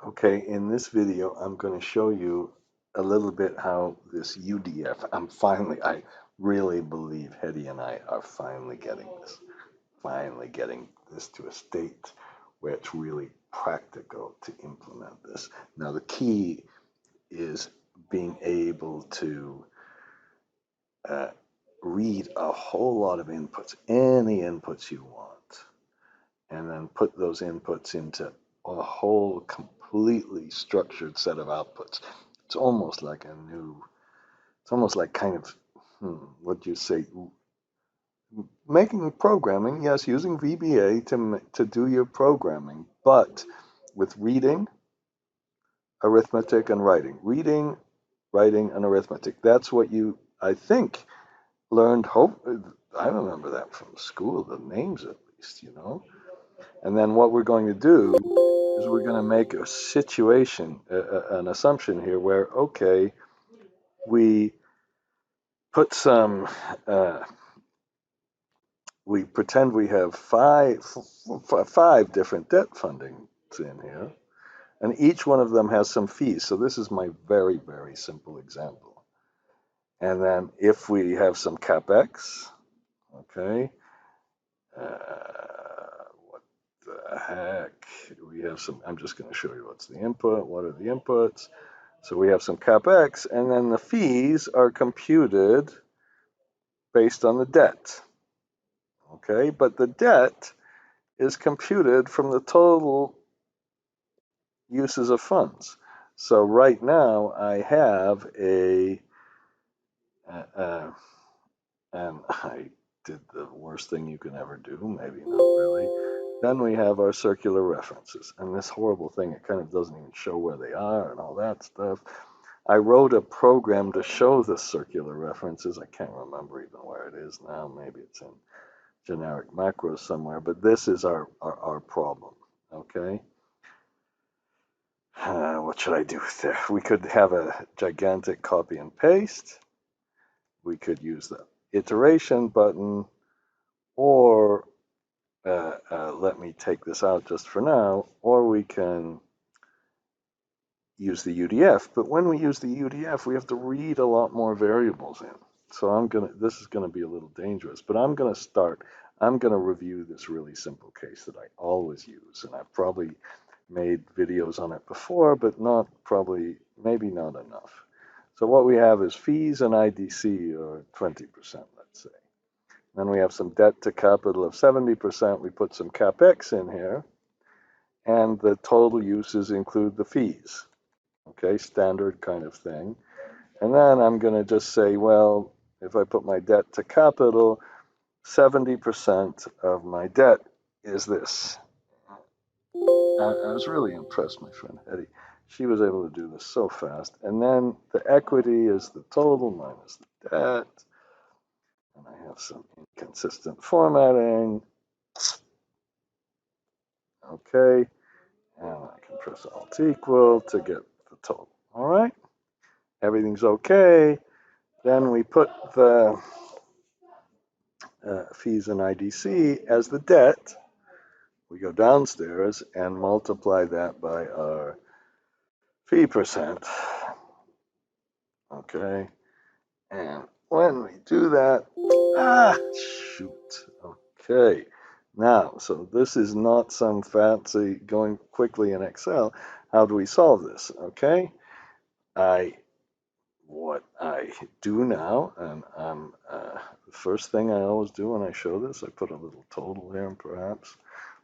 Okay, in this video, I'm going to show you a little bit how this UDF, I really believe Hetty and I are finally getting this to a state where it's really practical to implement this. Now, the key is being able to uh, read a whole lot of inputs, any inputs you want, and then put those inputs into a whole completely structured set of outputs. It's almost like it's almost like kind of, what do you say, making programming, yes, using VBA to do your programming, but with reading, arithmetic, and writing. Reading, writing, and arithmetic. That's what you, I think, learned. I remember that from school, the names at least, you know. And then what we're going to do is we're going to make a situation, an assumption here where, okay, we put we pretend we have five different debt fundings in here, and each one of them has some fees. So this is my very, very simple example. And then if we have some capex, okay, what the heck? We have some, I'm just going to show you what's the input, what are the inputs. So we have some capex, and then the fees are computed based on the debt. Okay, but the debt is computed from the total uses of funds. So right now I have and I did the worst thing you can ever do, maybe not really. Then we have our circular references, and this horrible thing, it kind of doesn't even show where they are and all that stuff. I wrote a program to show the circular references. I can't remember even where it is now. Maybe it's in generic macros somewhere, but this is our problem, okay? What should I do there? We could have a gigantic copy and paste. We could use the iteration button, or let me take this out just for now, or we can use the UDF. But when we use the UDF, we have to read a lot more variables in. So this is gonna be a little dangerous, but I'm gonna review this really simple case that I always use, and I've probably made videos on it before, but maybe not enough. So what we have is fees and IDC are 20%, let's say. Then we have some debt to capital of 70%. We put some capex in here, and the total uses include the fees. Okay, standard kind of thing. And then I'm going to just say, well, if I put my debt to capital, 70% of my debt is this. I was really impressed, my friend Hetty. She was able to do this so fast. And then the equity is the total minus the debt. And I have some inconsistent formatting. Okay. And I can press Alt equal to get the total. All right. Everything's okay. Then we put the fees and IDC as the debt. We go downstairs and multiply that by our fee percent. Okay. And when we do that, shoot. Okay. Now, so this is not some fancy going quickly in Excel. How do we solve this? Okay. What I do now, and the first thing I always do when I show this, I put a little total here, perhaps.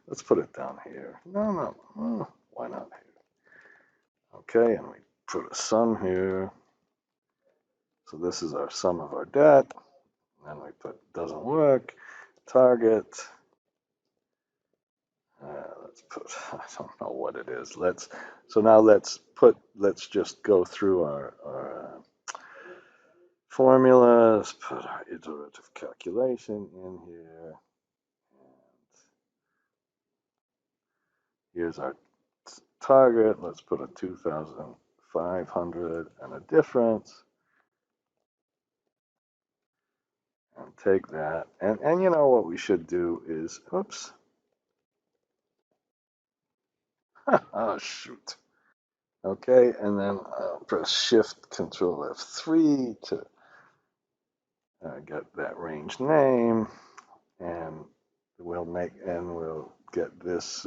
Let's put it down here. No, why not here? Okay, and we put a sum here. So this is our sum of our debt. And we put doesn't work, target. Let's put, I don't know what it is. So now let's just go through our formulas, put our iterative calculation in here. And here's our target. Let's put a 2,500 and a difference. And take that. And you know what we should do is, oops. Oh, shoot. Okay, and then I'll press Shift Control F3 to get that range name, and we'll get this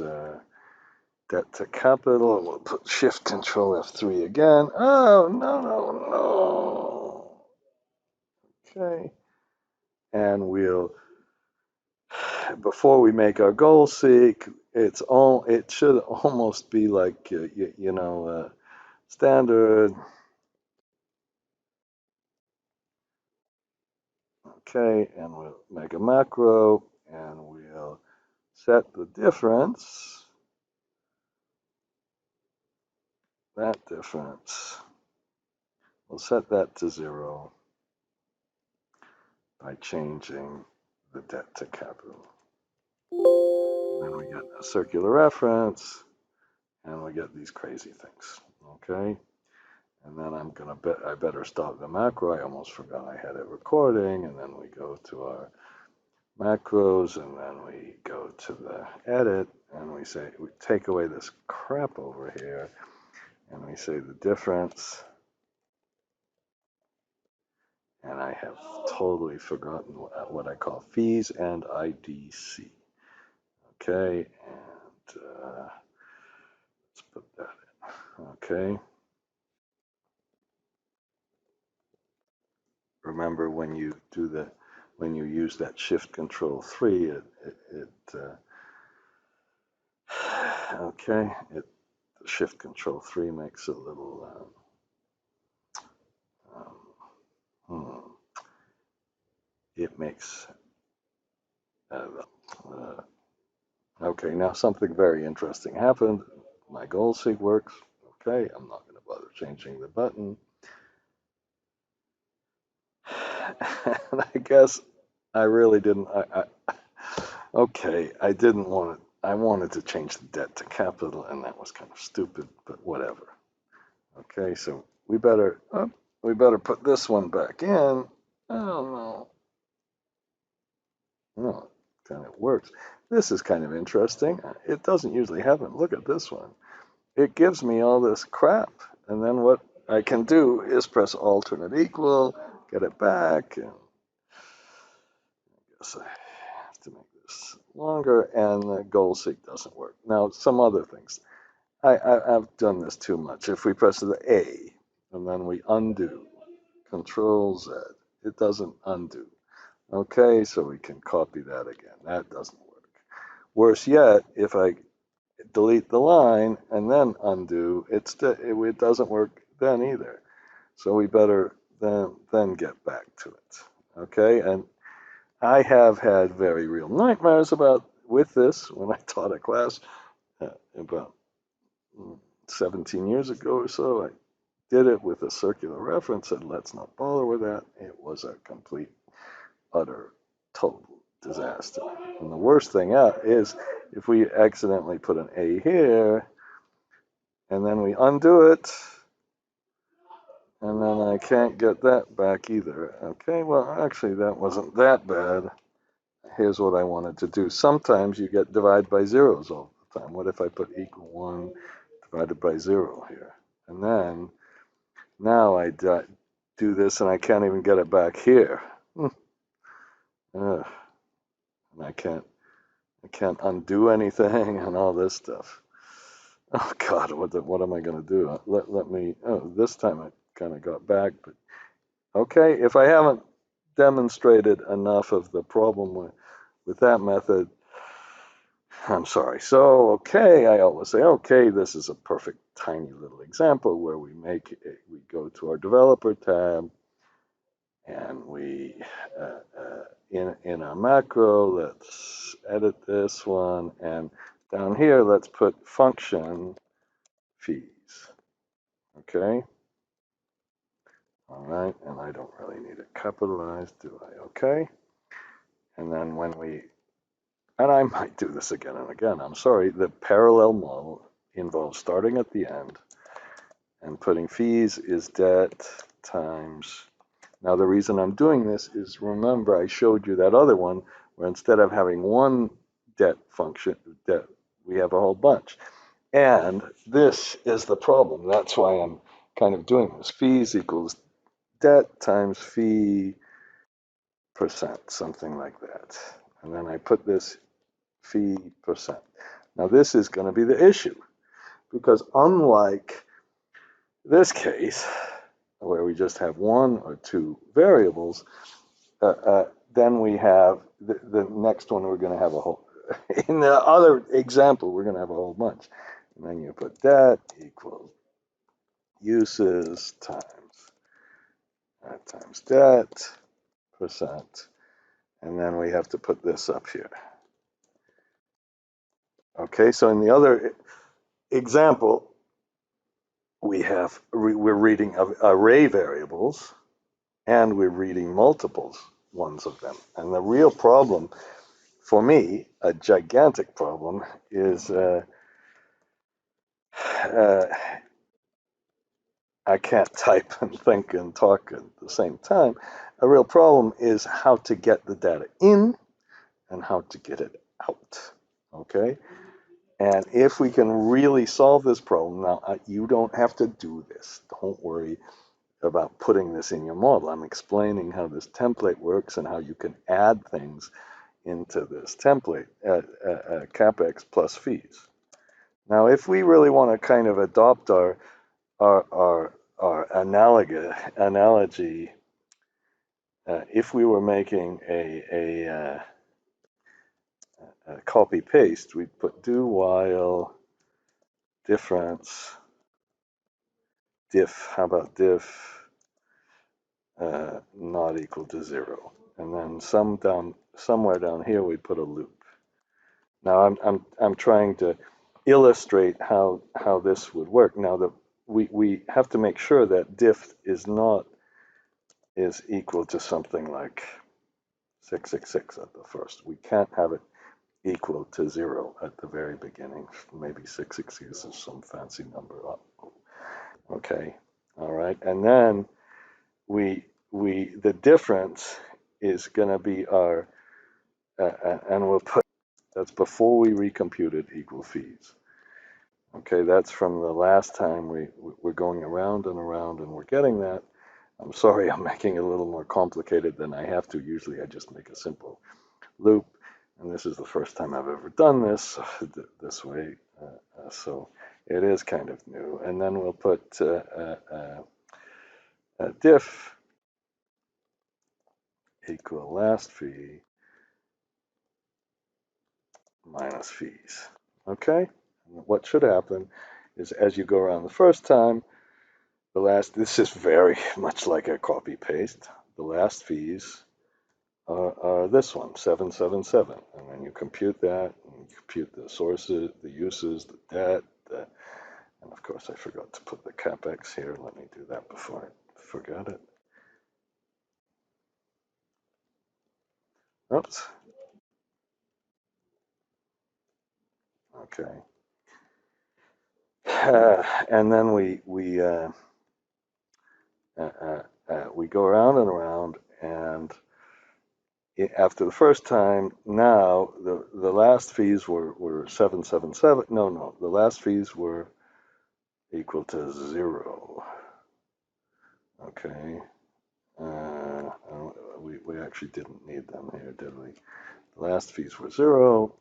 debt to capital. We'll put Shift Control F3 again. Oh, no. Okay, and before we make our goal seek, it should almost be like standard. Okay, and we'll make a macro, and we'll set the difference. That difference, we'll set that to 0 by changing the debt to capital. And then we get a circular reference, and we get these crazy things. Okay, and then I better stop the macro. I almost forgot I had it recording, and then we go to our macros, and then we go to the edit, and we take away this crap over here, and we say the difference, and I have totally forgotten what I call fees and IDC. Okay, and let's put that in. Okay. Remember, when you use that Shift Control 3, Shift Control 3 makes a little it makes okay, now something very interesting happened. My goal seek works. Okay, I'm not going to bother changing the button. And I guess I really didn't. Okay, I didn't want it. I wanted to change the debt to capital, and that was kind of stupid, but whatever. Okay, so we better put this one back in. Oh no, kind of works. This is kind of interesting. It doesn't usually happen. Look at this one. It gives me all this crap, and then what I can do is press alternate equal, get it back, and I guess I have to make this longer, and the goal seek doesn't work. Now, some other things. I've done this too much. If we press the A, and then we undo, Control Z, it doesn't undo. Okay, so we can copy that again. That doesn't work. Worse yet, if I delete the line and then undo, it doesn't work then either. So we better then get back to it. Okay, and I have had very real nightmares with this when I taught a class about 17 years ago or so. I did it with a circular reference, and let's not bother with that. It was a complete, utter, total disaster. And the worst thing is if we accidentally put an A here, and then we undo it, and then I can't get that back either. Okay, well, actually, that wasn't that bad. Here's what I wanted to do. Sometimes you get divide by zeros all the time. What if I put equal 1 divided by 0 here? And then now I do this, and I can't even get it back here. And I can't undo anything and all this stuff. Oh God, what am I going to do? Let me. Oh, this time I kind of got back, but okay. If I haven't demonstrated enough of the problem with that method, I'm sorry. So okay, I always say, okay, this is a perfect tiny little example where we go to our developer tab, and we in our macro, let's edit this one, and down here let's put function fees. Okay. All right, and I don't really need it capitalized, do I? Okay. And then and I might do this again and again, I'm sorry, the parallel model involves starting at the end and putting fees is debt times. Now, the reason I'm doing this is, remember, I showed you that other one where instead of having one debt function, we have a whole bunch. And this is the problem. That's why I'm kind of doing this. Fees equals debt times fee percent, something like that. And then I put this fee percent. Now this is going to be the issue, because unlike this case, where we just have one or two variables, then we have the next one, we're going to have a whole, in the other example, we're going to have a whole bunch. And then you put debt equals uses times debt percent. And then we have to put this up here. Okay, so in the other example, we're reading array variables, and we're reading multiples, ones of them. And the real problem, for me, a gigantic problem, is I can't type and think and talk at the same time. A real problem is how to get the data in and how to get it out. Okay? And if we can really solve this problem, now you don't have to do this. Don't worry about putting this in your model. I'm explaining how this template works and how you can add things into this template, CapEx plus fees. Now, if we really want to kind of adopt our analogy, if we were making a copy paste, we'd put do while difference diff. How about diff not equal to 0? And then somewhere down here we put a loop. Now I'm trying to illustrate how this would work. Now we have to make sure that diff is equal to something like 666 at the first. We can't have it equal to 0 at the very beginning. Maybe 666 is some fancy number. Okay, all right, and then the difference is going to be our and we'll put that's before we recomputed equal fees. Okay, that's from the last time we're going around and around and we're getting that. I'm sorry, I'm making it a little more complicated than I have to. Usually I just make a simple loop, and this is the first time I've ever done this this way, so it is kind of new. And then we'll put diff equal last fee minus fees. Okay, and what should happen is as you go around the first time, this is very much like a copy paste. The last fees are this one, 777, and then you compute that, and you compute the sources, the uses, the debt, and of course I forgot to put the CapEx here. Let me do that before I forget it. Oops. Okay. And then we go around and around, and after the first time, now the last fees were 777. No, the last fees were equal to 0. Okay. We actually didn't need them here, did we? The last fees were 0.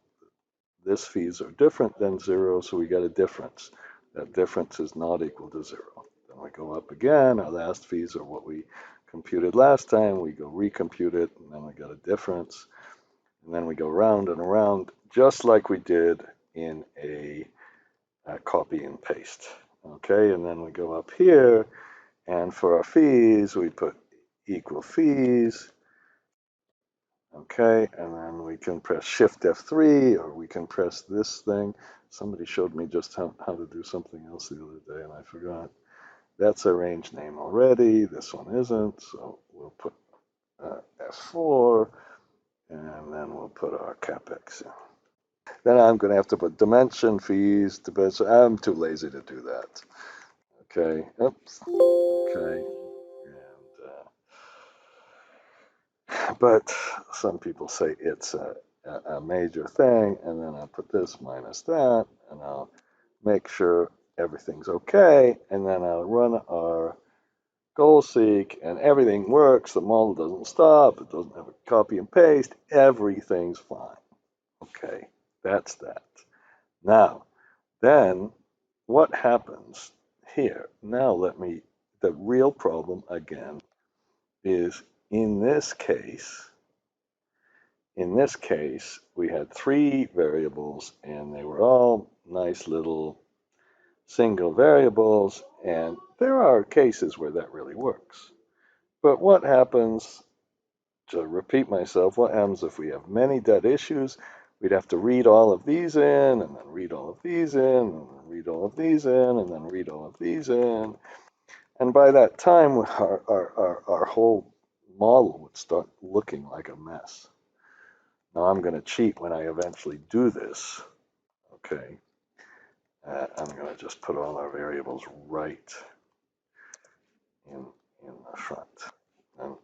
This fees are different than 0, so we get a difference. That difference is not equal to 0. Then we go up again. Our last fees are what we computed last time. We go recompute it, and then we get a difference. And then we go round and around, just like we did in a copy and paste. Okay, and then we go up here, and for our fees, we put equal fees. Okay, and then we can press Shift F3, or we can press this thing. Somebody showed me just how to do something else the other day, and I forgot. That's a range name already. This one isn't, so we'll put F4, and then we'll put our CapEx in. Then I'm going to have to put dimension fees. I'm too lazy to do that. Okay, oops. Okay, and but some people say it's a major thing, and then I'll put this minus that, and I'll make sure everything's okay, and then I'll run our goal seek, and everything works. The model doesn't stop. It doesn't have a copy and paste. Everything's fine. Okay, that's that. Now, then what happens here? Now the real problem again is in this case, we had 3 variables, and they were all nice little single variables, and there are cases where that really works. But what happens, to repeat myself, what happens if we have many dead issues? We'd have to read all of these in, and then read all of these in, and then read all of these in, and then read all of these in. And by that time, our whole model would start looking like a mess. Now I'm going to cheat when I eventually do this. Okay. I'm going to just put all our variables right in the front and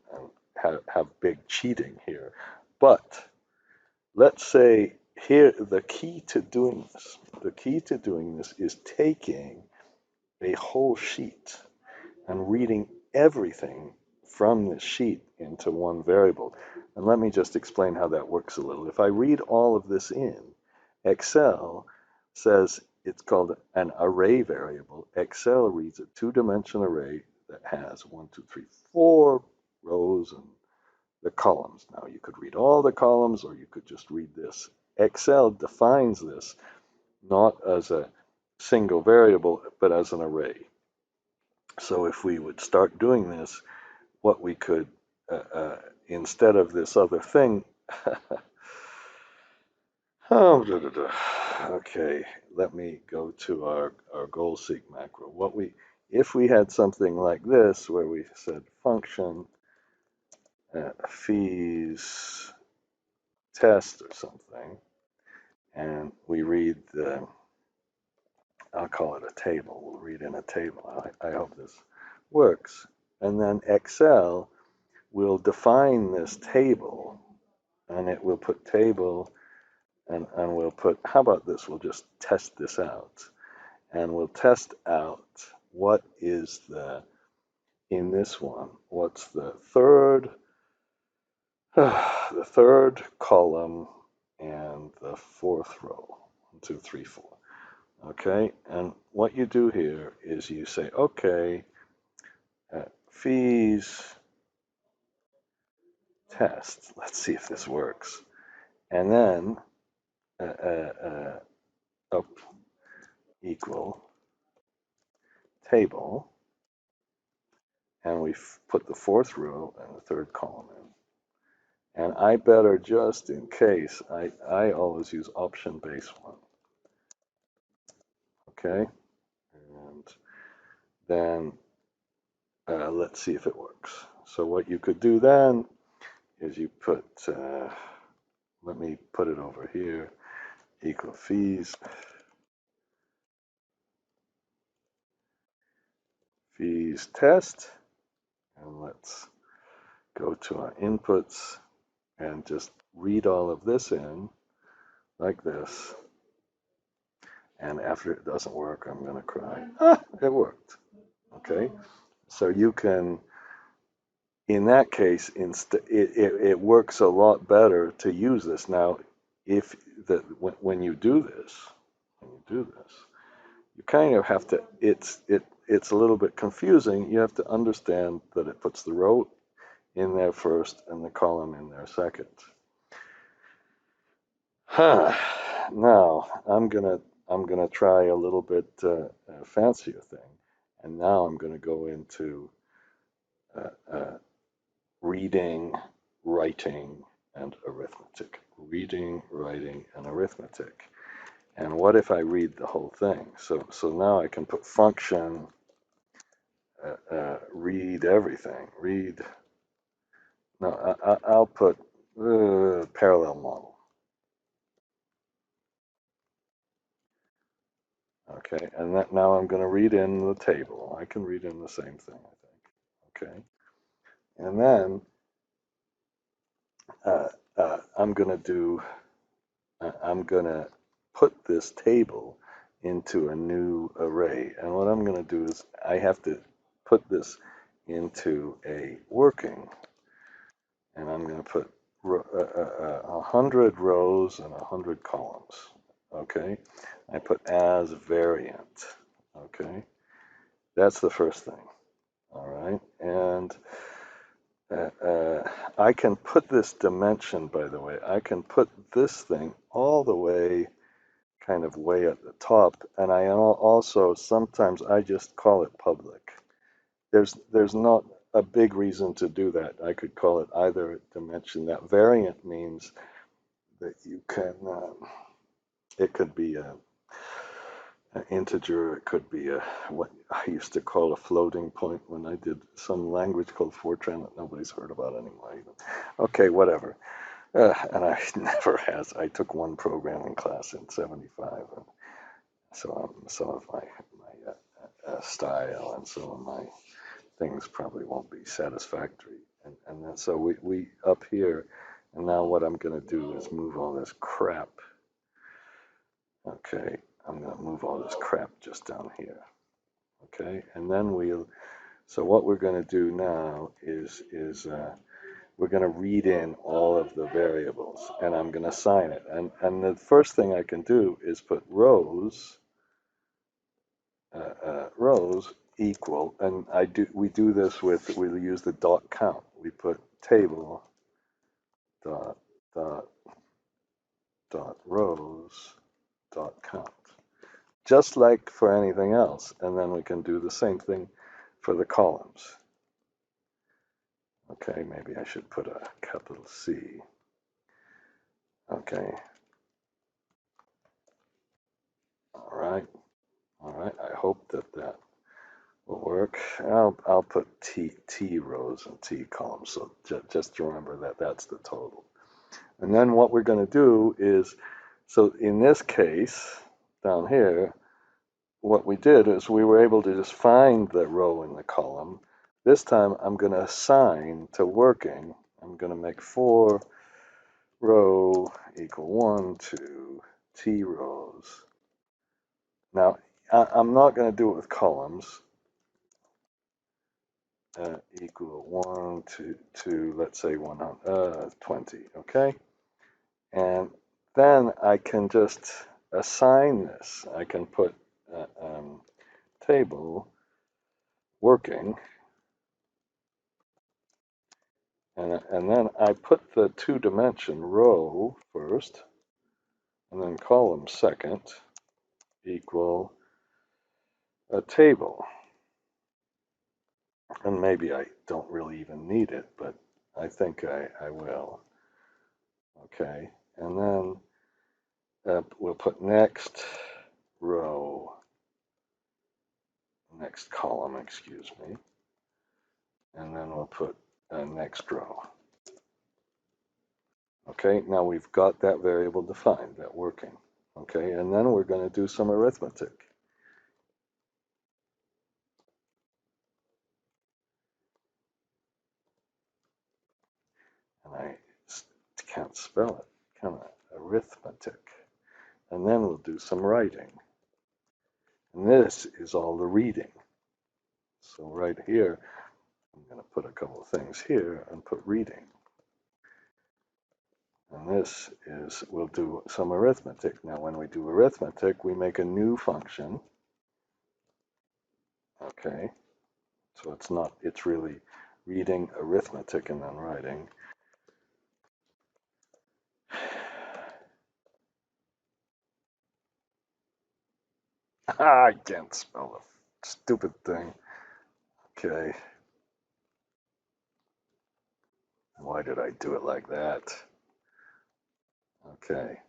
have big cheating here. But let's say here the key to doing this is taking a whole sheet and reading everything from this sheet into one variable. And let me just explain how that works a little. If I read all of this in, Excel says it's called an array variable. Excel reads a 2-dimensional array that has 1, 2, 3, 4 rows and the columns. Now you could read all the columns, or you could just read this. Excel defines this not as a single variable, but as an array. So if we would start doing this, what we could, instead of this other thing, okay, let me go to our goal seek macro. If we had something like this, where we said function fees test or something, and we read I'll call it a table. We'll read in a table. I hope this works. And then Excel will define this table, and it will put table, and we'll put, how about this? We'll just test this out. And we'll test out what is in this one, what's the third column and the 4th row. 1, 2, 3, 4. Okay, and what you do here is you say, okay, fees test. Let's see if this works. And then up equal table, and we put the 4th row and the 3rd column in. And I better, just in case, I always use option base 1. Okay, and then let's see if it works. So what you could do then is you put, let me put it over here, equal fees test, and let's go to our inputs and just read all of this in like this. And after it doesn't work, I'm going to cry. It worked. Okay, so you can, in that case, it works a lot better to use this. Now, when you do this, you kind of have to, it's a little bit confusing. You have to understand that it puts the row in there first and the column in there second. Now I'm gonna try a little bit fancier thing, and now I'm gonna go into reading, writing, and arithmetic. Reading, writing, and arithmetic. And what if I read the whole thing? So now I can put function read everything. Read. No, I'll put parallel model. Okay, and now I'm going to read in the table. I can read in the same thing, I think. Okay, and then I'm going to put this table into a new array. And what I'm going to do is I have to put this into a working, and I'm going to put 100 rows and 100 columns. Okay, I put as variant. Okay, that's the first thing. All right, and I can put this dimension, by the way, I can put this thing all the way, kind of way at the top, and I also, sometimes I just call it public. There's not a big reason to do that. I could call it either dimension. That variant means that you can, it could be an integer, it could be what I used to call a floating point when I did some language called Fortran that nobody's heard about anymore. Okay, whatever. And I never has. I took one programming class in '75, and so some of my style and some of my things probably won't be satisfactory. And then, so we up here, and now what I'm going to do is move all this crap. Okay, I'm going to move all this crap just down here. Okay, and then so what we're going to do now is we're going to read in all of the variables, and I'm going to assign it. And the first thing I can do is put rows equal, and we do this with, we'll use the dot count. We put table dot rows dot count, just like for anything else. And then we can do the same thing for the columns. Okay, maybe I should put a capital C. Okay. All right. I hope that will work. I'll put T rows and T columns. So just to remember that that's the total. And then what we're going to do is, so in this case down here, what we did is we were able to just find the row in the column. This time I'm going to assign to working. I'm going to make 4 row equal 1, 2, T rows. Now, I'm not going to do it with columns. Equal 1 to let's say 20, okay? And then I can just assign this. I can put table working, and then I put the 2-dimension row first, and then column second, equal a table. And maybe I don't really even need it, but I think I will. Okay, and then we'll put next row, next column, excuse me, and then we'll put next row. Okay, now we've got that variable defined, that working. Okay, and then we're going to do some arithmetic. And I can't spell it, can I? Arithmetic. And then we'll do some writing. And this is all the reading. So right here, I'm going to put a couple of things here and put reading. And this is, we'll do some arithmetic. Now, when we do arithmetic, we make a new function. Okay, so it's really reading, arithmetic, and then writing. I can't spell a stupid thing. Okay. Why did I do it like that? Okay.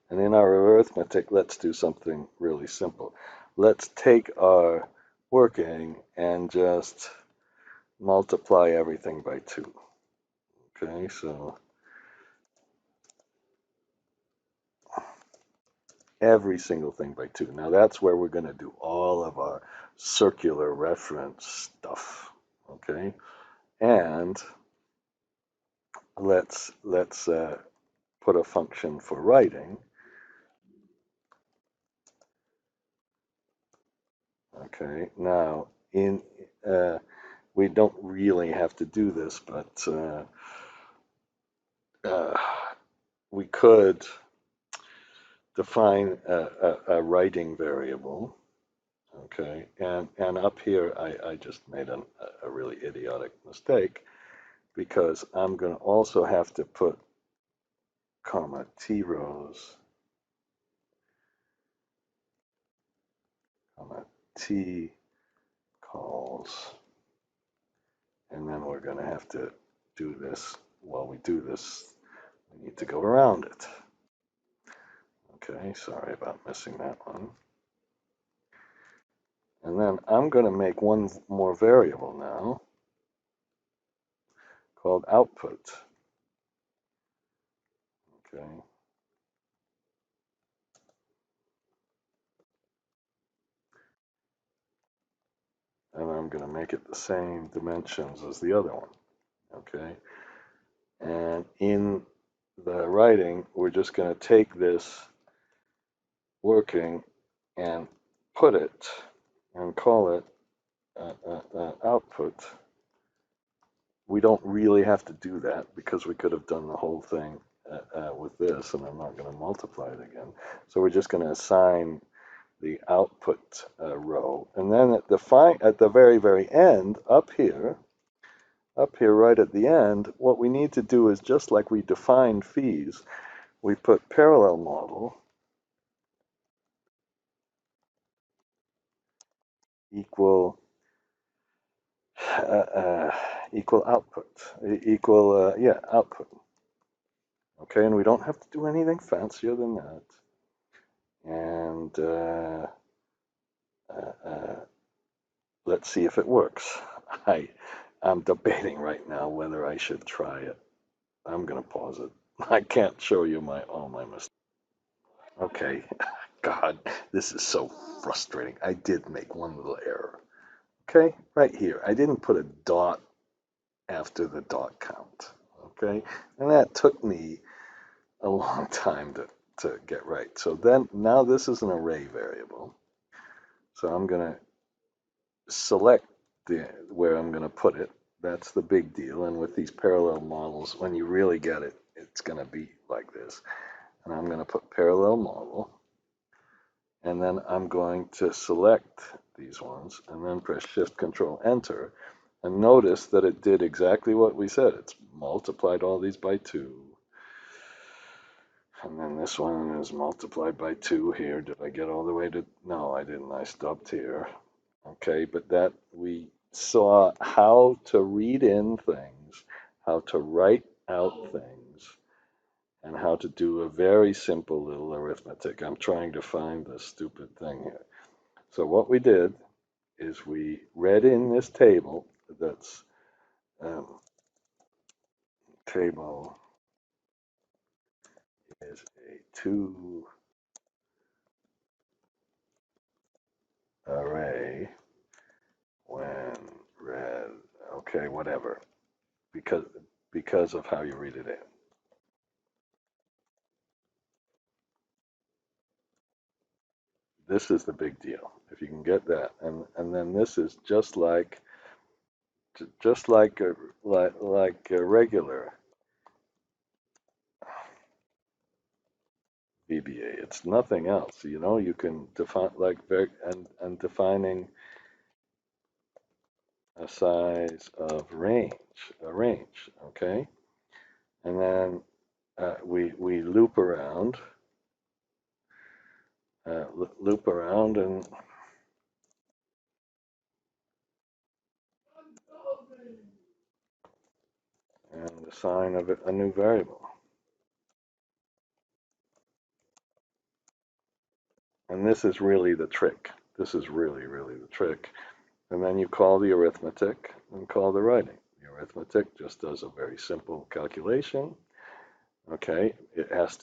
And in our arithmetic, let's do something really simple. Let's take our working and just multiply everything by 2. Okay, so every single thing by 2. Now that's where we're going to do all of our circular reference stuff. Okay, and let's put a function for writing. Okay, now we don't really have to do this, but uh, we could define a writing variable. Okay, and up here I just made a really idiotic mistake because I'm going to also have to put comma t rows comma t calls, and then we're going to have to do this. While we do this, we need to go around it. Okay, sorry about missing that one. And then I'm going to make one more variable now called output. Okay. And I'm going to make it the same dimensions as the other one. Okay. And in the writing, we're just going to take this working and put it and call it output. We don't really have to do that because we could have done the whole thing with this, and I'm not going to multiply it again. So we're just going to assign the output row, and then at the very, very end, up here right at the end, what we need to do is just like we defined fees, we put parallel model equal equal output, output. Okay, and we don't have to do anything fancier than that. And let's see if it works. I'm debating right now whether I should try it. I'm gonna pause it. I can't show you all my mistakes. Okay, God, this is so frustrating. I did make one little error. Okay, right here. I didn't put a dot after the dot count. Okay, and that took me a long time to get right. So then now this is an array variable. So I'm gonna select where I'm gonna put it. That's the big deal. And with these parallel models, when you really get it, it's gonna be like this. And I'm gonna put parallel model. And then I'm going to select these ones and then press Shift Control Enter. And notice that it did exactly what we said. It's multiplied all these by 2. And then this one is multiplied by 2 here. Did I get all the way to? No, I didn't. I stopped here. Okay, but that we saw how to read in things, how to write out things, and how to do a very simple little arithmetic. I'm trying to find the stupid thing here. So what we did is we read in this table that's table is a 2 array when read, okay, whatever, because of how you read it in. This is the big deal. If you can get that, and then this is just like a regular VBA. It's nothing else. You know, you can define and defining a size of a range, okay? And then we loop around, and assign a new variable. And this is really the trick. This is really, really the trick. And then you call the arithmetic and call the writing. The arithmetic just does a very simple calculation. Okay, it has